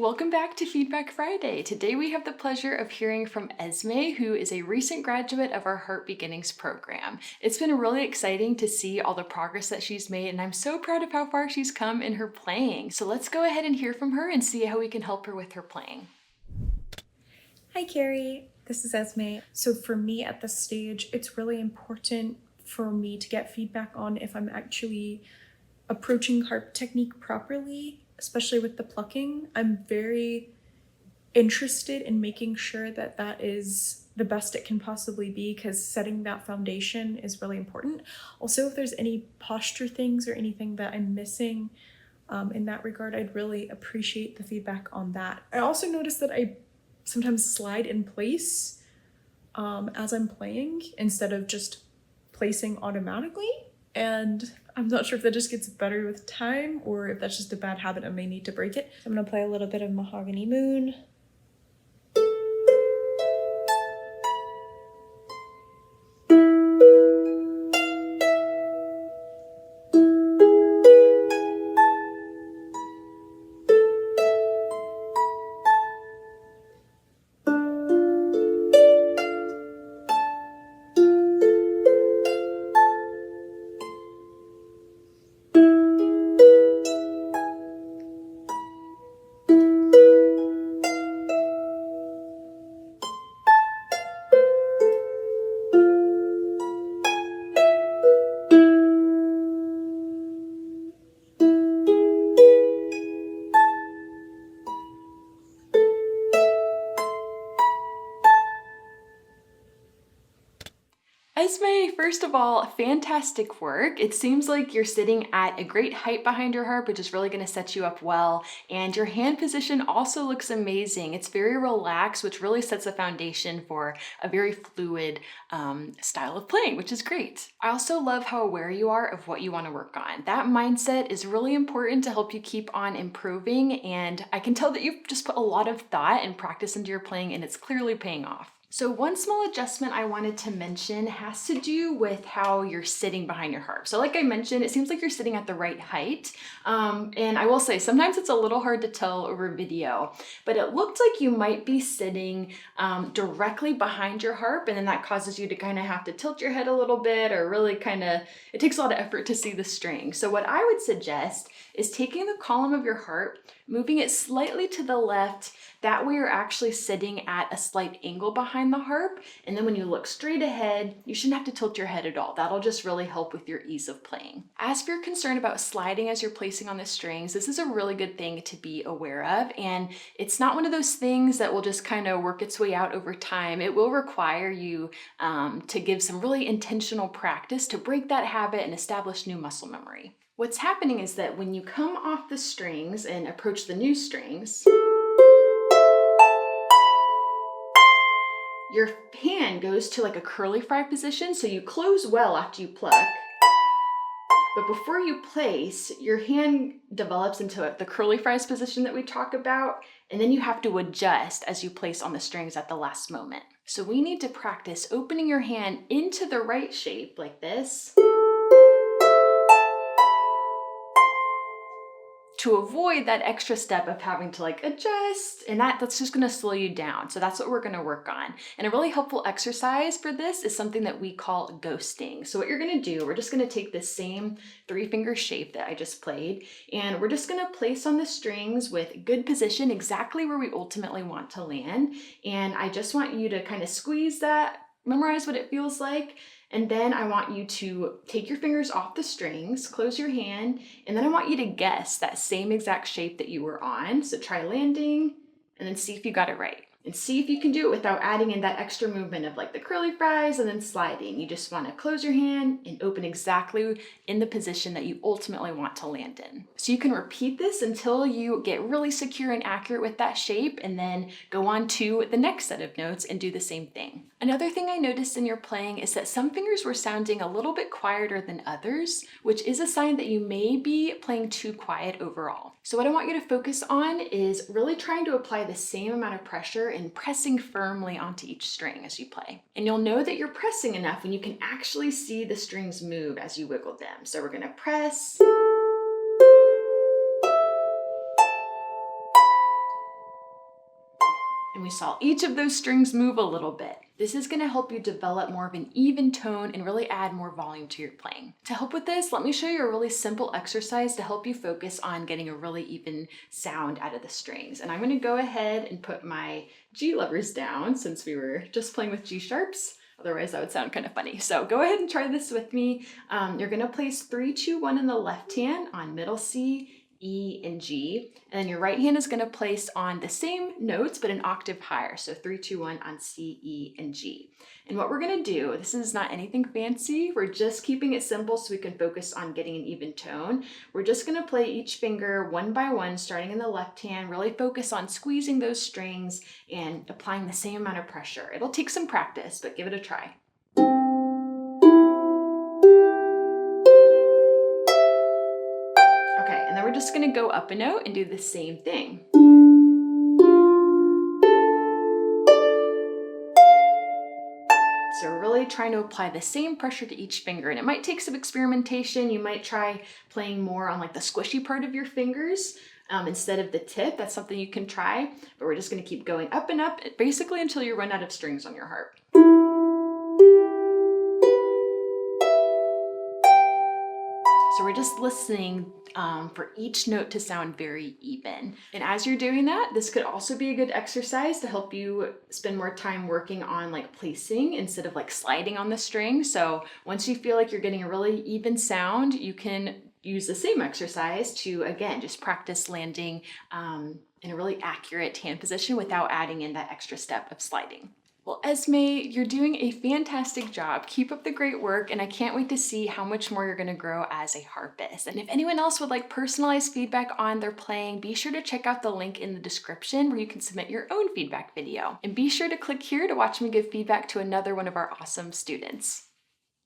Welcome back to Feedback Friday. Today we have the pleasure of hearing from Esme, who is a recent graduate of our Harp Beginnings program. It's been really exciting to see all the progress that she's made, and I'm so proud of how far she's come in her playing. So let's go ahead and hear from her and see how we can help her with her playing. Hi Carrie, this is Esme. So for me at this stage, it's really important for me to get feedback on if I'm actually approaching harp technique properly, especially with the plucking. I'm very interested in making sure that that is the best it can possibly be, because setting that foundation is really important. Also, if there's any posture things or anything that I'm missing in that regard, I'd really appreciate the feedback on that. I also noticed that I sometimes slide in place as I'm playing instead of just placing automatically, and I'm not sure if that just gets better with time or if that's just a bad habit and I may need to break it. So I'm gonna play a little bit of Mahogany Moon. Esme, first of all, fantastic work. It seems like you're sitting at a great height behind your harp, which is really going to set you up well. And your hand position also looks amazing. It's very relaxed, which really sets a foundation for a very fluid style of playing, which is great. I also love how aware you are of what you want to work on. That mindset is really important to help you keep on improving. And I can tell that you've just put a lot of thought and practice into your playing, and it's clearly paying off. So one small adjustment I wanted to mention has to do with how you're sitting behind your harp. So like I mentioned, it seems like you're sitting at the right height. And I will say, sometimes it's a little hard to tell over video, but it looked like you might be sitting directly behind your harp, and then that causes you to kind of have to tilt your head a little bit, or really it takes a lot of effort to see the string. So what I would suggest is taking the column of your harp, moving it slightly to the left. That way you're actually sitting at a slight angle behind the harp. And then when you look straight ahead, you shouldn't have to tilt your head at all. That'll just really help with your ease of playing. As for your concern about sliding as you're placing on the strings, this is a really good thing to be aware of. And it's not one of those things that will just kind of work its way out over time. It will require you to give some really intentional practice to break that habit and establish new muscle memory. What's happening is that when you come off the strings and approach the new strings, your hand goes to like a curly fry position, so you close well after you pluck. But before you place, your hand develops into the curly fries position that we talk about, and then you have to adjust as you place on the strings at the last moment. So we need to practice opening your hand into the right shape like this, to avoid that extra step of having to adjust, and that's just gonna slow you down. So that's what we're gonna work on. And a really helpful exercise for this is something that we call ghosting. So what you're gonna do, we're just gonna take this same 3-finger shape that I just played, and we're just gonna place on the strings with good position exactly where we ultimately want to land. And I just want you to kind of squeeze that, memorize what it feels like. And then I want you to take your fingers off the strings, close your hand, and then I want you to guess that same exact shape that you were on. So try landing and then see if you got it right. And see if you can do it without adding in that extra movement of the curly fries and then sliding. You just want to close your hand and open exactly in the position that you ultimately want to land in. So you can repeat this until you get really secure and accurate with that shape, and then go on to the next set of notes and do the same thing. Another thing I noticed in your playing is that some fingers were sounding a little bit quieter than others, which is a sign that you may be playing too quiet overall. So what I want you to focus on is really trying to apply the same amount of pressure and pressing firmly onto each string as you play. And you'll know that you're pressing enough when you can actually see the strings move as you wiggle them. So we're gonna press, And we saw each of those strings move a little bit. This is going to help you develop more of an even tone and really add more volume to your playing. To help with this, let me show you a really simple exercise to help you focus on getting a really even sound out of the strings. And I'm going to go ahead and put my G levers down since we were just playing with G sharps. Otherwise, that would sound kind of funny. So go ahead and try this with me. You're going to place 3, 2, 1 in the left hand on middle C, E, and G. And then your right hand is going to place on the same notes, but an octave higher. So 3, 2, 1 on C, E, and G. And what we're going to do, this is not anything fancy. We're just keeping it simple so we can focus on getting an even tone. We're just going to play each finger one by one, starting in the left hand, really focus on squeezing those strings and applying the same amount of pressure. It'll take some practice, but give it a try. Okay, and then we're just going to go up a note and do the same thing. So we're really trying to apply the same pressure to each finger, and it might take some experimentation. You might try playing more on like the squishy part of your fingers instead of the tip. That's something you can try, but we're just going to keep going up and up basically until you run out of strings on your harp. So we're just listening for each note to sound very even. And as you're doing that, this could also be a good exercise to help you spend more time working on like placing instead of like sliding on the string. So once you feel like you're getting a really even sound, you can use the same exercise to, again, just practice landing in a really accurate hand position without adding in that extra step of sliding. Well, Esme, you're doing a fantastic job. Keep up the great work, and I can't wait to see how much more you're going to grow as a harpist. And if anyone else would like personalized feedback on their playing, be sure to check out the link in the description where you can submit your own feedback video. And be sure to click here to watch me give feedback to another one of our awesome students.